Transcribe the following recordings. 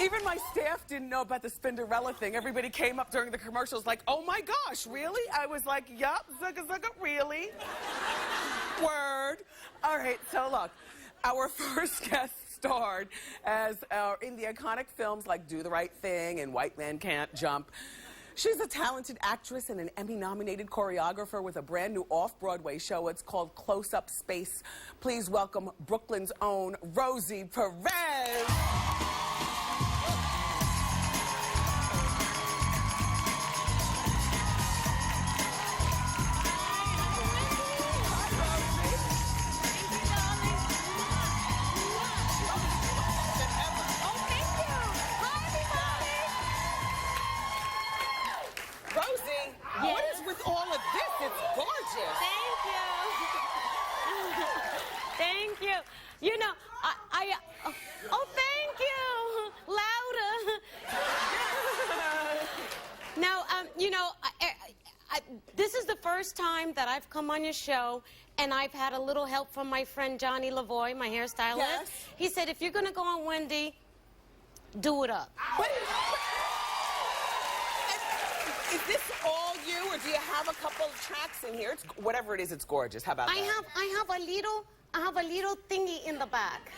Even my staff didn't know about the Spinderella thing. Everybody came up during the commercials like, oh my gosh, really? I was like, yup, zugga zugga, really? Word. All right, so look, our first guest starred in the iconic films like Do the Right Thing and White Man Can't Jump. She's a talented actress and an Emmy-nominated choreographer with a brand new off-Broadway show. It's called Close Up Space. Please welcome Brooklyn's own Rosie Perez. What is with all of this? It's gorgeous. Thank you. Thank you. You know, oh, thank you. Louder. Now, you know, this is the first time that I've come on your show, and I've had a little help from my friend Johnny Lavoie, my hairstylist. Yes. He said, if you're going to go on Wendy, do it up. Is this all you, or do you have a couple of tracks in here? It's, whatever it is, it's gorgeous. How about that? I have a little thingy in the back.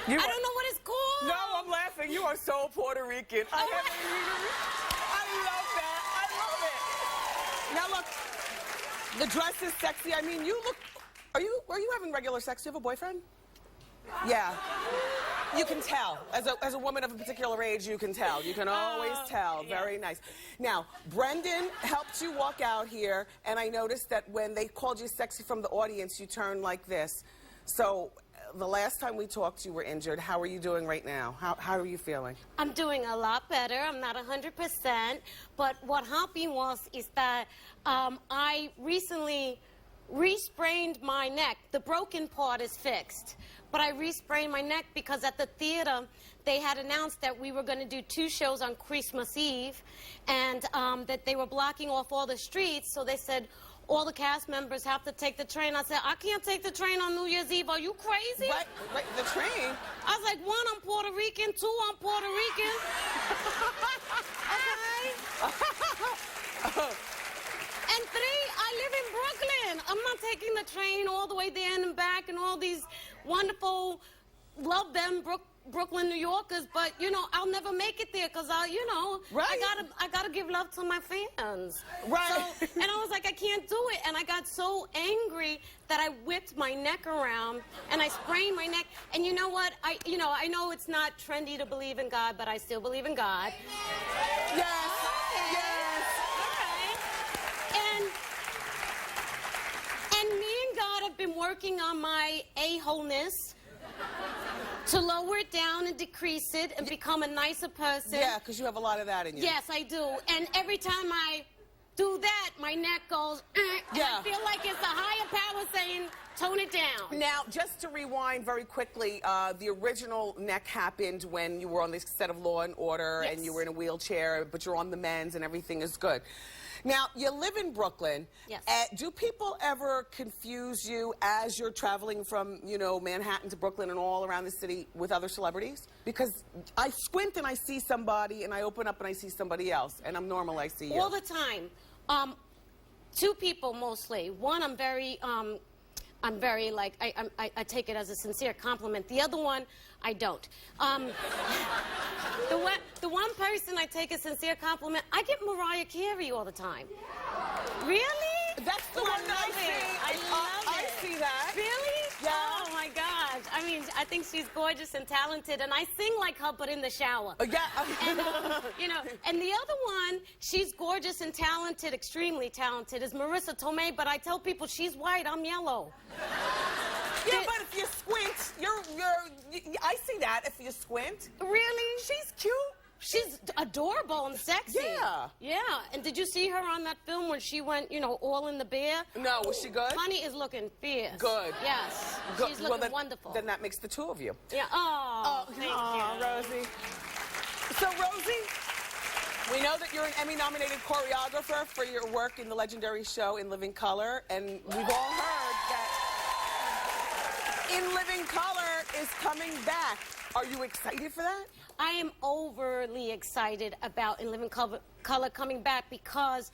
I don't know what it's called. No, I'm laughing. You are so Puerto Rican. I love that. I love it. Now look, the dress is sexy. I mean, you look. Are you having regular sex? Do you have a boyfriend? Yeah. You can tell. As a woman of a particular age, you can tell. You can always tell. Yeah. Very nice. Now, Brendan helped you walk out here, and I noticed that when they called you sexy from the audience, you turned like this. So, the last time we talked, you were injured. How are you doing right now? How are you feeling? I'm doing a lot better. I'm not 100%. But what happened is that I recently re-sprained my neck. The broken part is fixed. But I re-sprained my neck because at the theater, they had announced that we were going to do 2 shows on Christmas Eve, and that they were blocking off all the streets, so they said all the cast members have to take the train. I said, I can't take the train on New Year's Eve. Are you crazy? What? The train? I was like, 1, I'm Puerto Rican. 2, I'm Puerto Rican. Okay? And 3, I live in Brooklyn. I'm not taking the train all the way there and back and all these wonderful, love them Brooklyn New Yorkers, but you know, I'll never make it there because you know, I gotta give love to my fans. Right. So, and I was like, I can't do it, and I got so angry that I whipped my neck around and I sprained my neck. And you know what? I know it's not trendy to believe in God, but I still believe in God. Yes. Okay. Yes. And me and God have been working on my a-holeness to lower it down and decrease it and become a nicer person. Yeah, because you have a lot of that in you. Yes, I do. And every time I do that, my neck goes, and I feel like it's a higher power saying, tone it down. Now, just to rewind very quickly, the original neck happened when you were on the set of Law and Order, and you were in a wheelchair, but you're on the mends and everything is good. Now, you live in Brooklyn. Yes. Do people ever confuse you as you're traveling from, you know, Manhattan to Brooklyn and all around the city with other celebrities? Because I squint and I see somebody, and I open up and I see somebody else, and I'm normal, I see you. All the time. 2 people mostly. One, I'm very like, I take it as a sincere compliment. The other one, I don't. The one person I take a sincere compliment, I get Mariah Carey all the time. Really? That's the one that I see. I see that. Really? Yeah. Oh my gosh. I mean, I think she's gorgeous and talented, and I sing like her, but in the shower. Yeah. And, you know, and the other one, she's gorgeous and talented, extremely talented, is Marissa Tomei, but I tell people she's white, I'm yellow. Yeah, but if you squint, I see that if you squint. Really? She's cute. She's adorable and sexy. Yeah. Yeah. And did you see her on that film when she went, you know, all in the bear? No, was she good? Honey is looking fierce. Good. Yes. Good. She's looking then, wonderful. Then that makes the 2 of you. Yeah. Oh, thank you. Rosie. So, Rosie, we know that you're an Emmy-nominated choreographer for your work in the legendary show In Living Color, and we've all heard that In Living Color is coming back. Are you excited for that? I am overly excited about In Living Color coming back because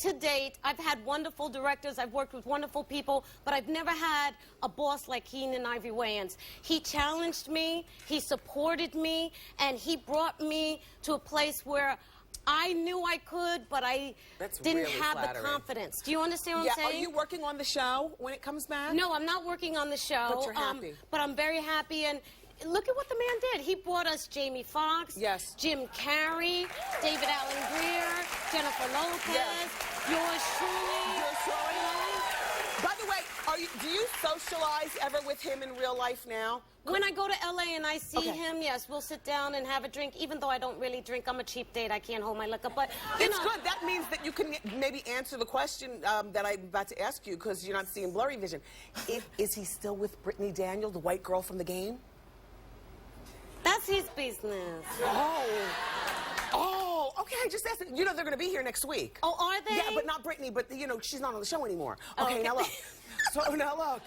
to date, I've had wonderful directors, I've worked with wonderful people, but I've never had a boss like Keenan Ivory Wayans. He challenged me, he supported me, and he brought me to a place where I knew I could, but I didn't really have flattering. the confidence. Do you understand what I'm saying? Are you working on the show when it comes back? No, I'm not working on the show. But you're happy. But I'm very happy, and look at what the man did. He brought us Jamie Foxx, yes, Jim Carrey, David Allen Greer, Jennifer Lopez, yours truly. Yours truly. By the way, do you socialize ever with him in real life now? When I go to LA and I see him, yes, we'll sit down and have a drink. Even though I don't really drink, I'm a cheap date. I can't hold my liquor, but it's good. That means that you can maybe answer the question that I'm about to ask you because you're not seeing blurry vision. Is he still with Brittany Daniel, the white girl from The Game? That's his business. Oh, okay. I just asked. You know they're going to be here next week. Oh, are they? Yeah, but not Brittany. But you know she's not on the show anymore. Okay, now look. So now look.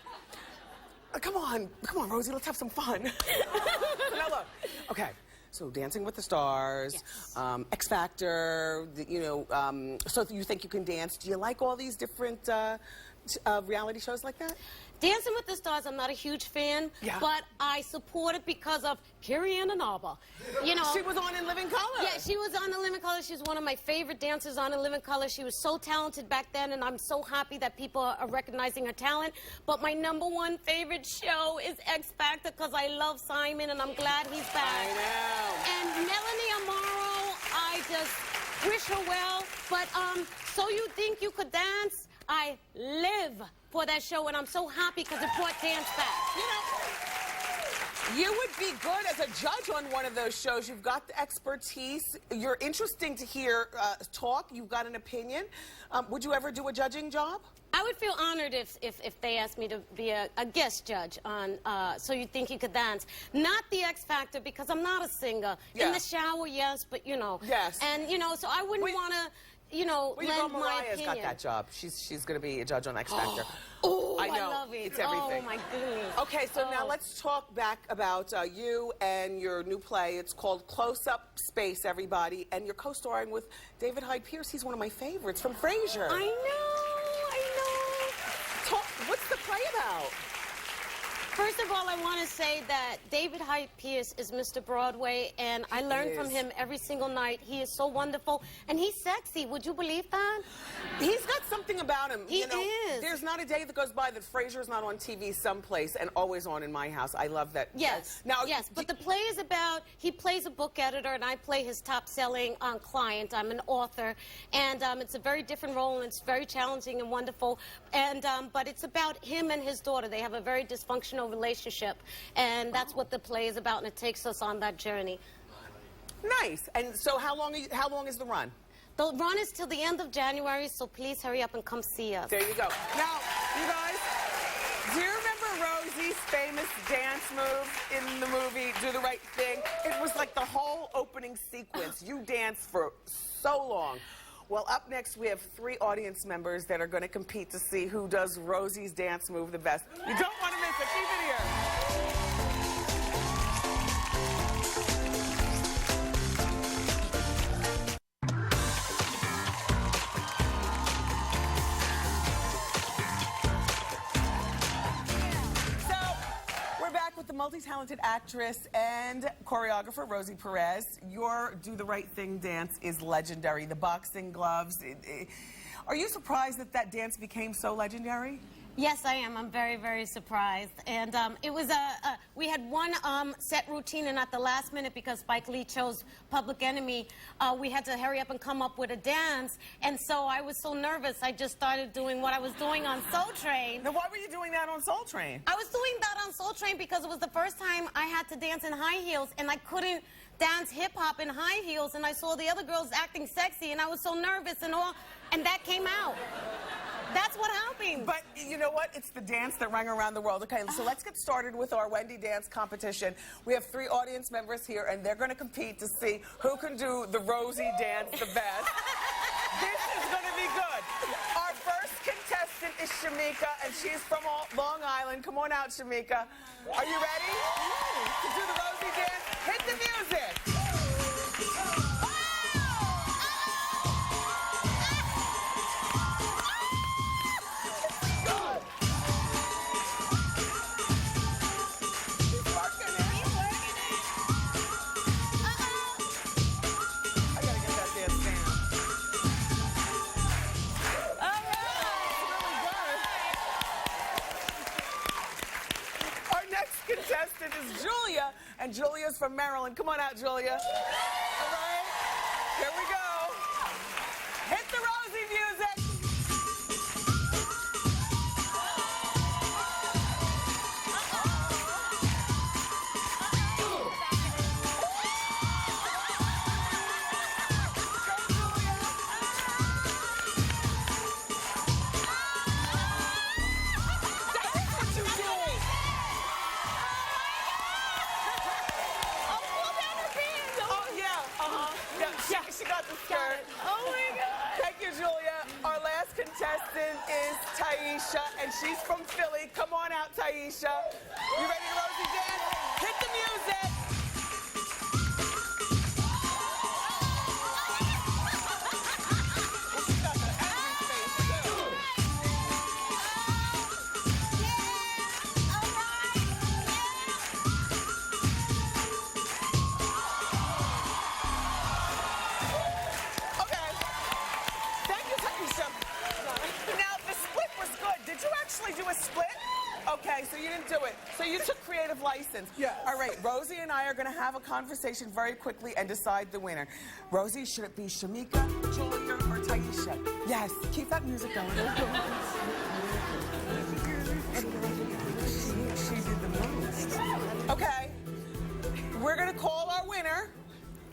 Come on, Rosie. Let's have some fun. Now look. Okay. So Dancing with the Stars, yes. X Factor. So you think you can dance? Do you like all these different reality shows like that? Dancing with the Stars, I'm not a huge fan, but I support it because of Carrie Ann Inaba. You know, she was on In Living Color. Yeah, she was on In Living Color. She's one of my favorite dancers on In Living Color. She was so talented back then, and I'm so happy that people are recognizing her talent. But my #1 favorite show is X Factor because I love Simon, and I'm glad he's back. I know. And Melanie Amaro, I just wish her well. But So You Think You Could Dance? I live for that show, and I'm so happy because it brought dance back. You would be good as a judge on one of those shows. You've got the expertise. You're interesting to hear talk. You've got an opinion. Would you ever do a judging job? I would feel honored if they asked me to be a guest judge on So You Think You Could Dance. Not the X Factor, because I'm not a singer. Yeah. In the shower, yes, but you know. Yes. And, you know, so I wouldn't want to... lend my Mariah's opinion. got that job. She's going to be a judge on X Factor. Oh, I know. I love it. It's everything. Oh, my goodness. Okay, so now let's talk back about you and your new play. It's called Close Up Space, everybody, and you're co-starring with David Hyde Pierce. He's one of my favorites from Frasier. I know. What's the play about? First of all, I want to say that David Hyde Pierce is Mr. Broadway, and I learn from him every single night. He is so wonderful, and he's sexy. Would you believe that? He's got something about him. He is. There's not a day that goes by that Frasier's not on TV someplace, and always on in my house. I love that. Yes. Yes, but the play is about, he plays a book editor, and I play his top-selling client. I'm an author, and it's a very different role, and it's very challenging and wonderful. And but it's about him and his daughter. They have a very dysfunctional relationship, and that's what the play is about, and it takes us on that journey. Nice. And so how long is the run? The run is till the end of January, so please hurry up and come see us. There you go. Now, you guys, do you remember Rosie's famous dance move in the movie Do the Right Thing? It was like the whole opening sequence. You danced for so long. Well, up next, we have 3 audience members that are going to compete to see who does Rosie's dance move the best. You don't want to miss it. Keep it here. The multi-talented actress and choreographer, Rosie Perez. Your Do the Right Thing dance is legendary. The boxing gloves. Are you surprised that that dance became so legendary? Yes, I am. I'm very, very surprised. And it was we had one set routine, and at the last minute, because Spike Lee chose Public Enemy, we had to hurry up and come up with a dance. And so I was so nervous, I just started doing what I was doing on Soul Train. Now, why were you doing that on Soul Train? I was doing that on Soul Train because it was the first time I had to dance in high heels, and I couldn't dance hip-hop in high heels, and I saw the other girls acting sexy, and I was so nervous and all, and that came out. That's what happened. But you know what? It's the dance that rang around the world. Okay, so let's get started with our Wendy dance competition. We have 3 audience members here, and they're going to compete to see who can do the Rosie dance the best. This is going to be good. Our first contestant is Shami. Shamika, and she's from Long Island. Come on out, Shamika. Are you ready to do the Rosie dance? Hit the music. Contestant is Julia, and Julia's from Maryland. Come on out, Julia. All right, here we go. Hit the Rosie music. She got the skirt. Oh my God. Thank you, Julia. Our last contestant is Taisha, and she's from Philly. Come on out, Taisha. You ready to Rosie dance? Hit the music. Do a split? Okay, so you didn't do it. So you took creative license. Yes. All right, Rosie and I are going to have a conversation very quickly and decide the winner. Rosie, should it be Shamika, Julia, or Taisha? Yes, keep that music going. She did the most. Okay, we're going to call our winner.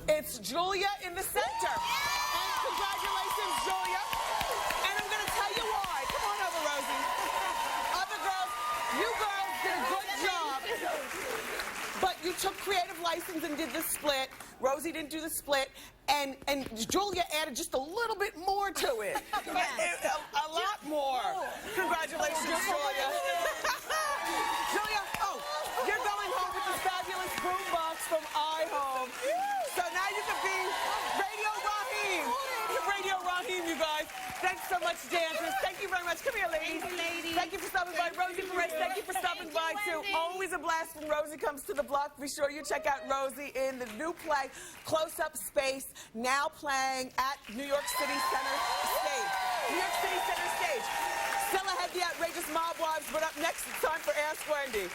It's Julia in the center. And congratulations, Julia. And I'm going to tell you why. Come on over, Rosie. You girls did a good job, but you took creative license and did the split. Rosie didn't do the split, and Julia added just a little bit more to it. A lot more. Congratulations, Julia. Julia, you're going home with this fabulous boombox from iHome. So now you can be Radio Raheem. Radio Raheem, you guys. Thanks so much, dancers. Thank you very much. Come here, ladies. Thank you, ladies. Thank you for stopping by. Rosie Perez, thank you for stopping by, too. Always a blast when Rosie comes to the block. Be sure you check out Rosie in the new play, Close Up Space, now playing at New York City Center Stage. New York City Center Stage. Still ahead, the outrageous Mob Wives, but up next, it's time for Ask Wendy.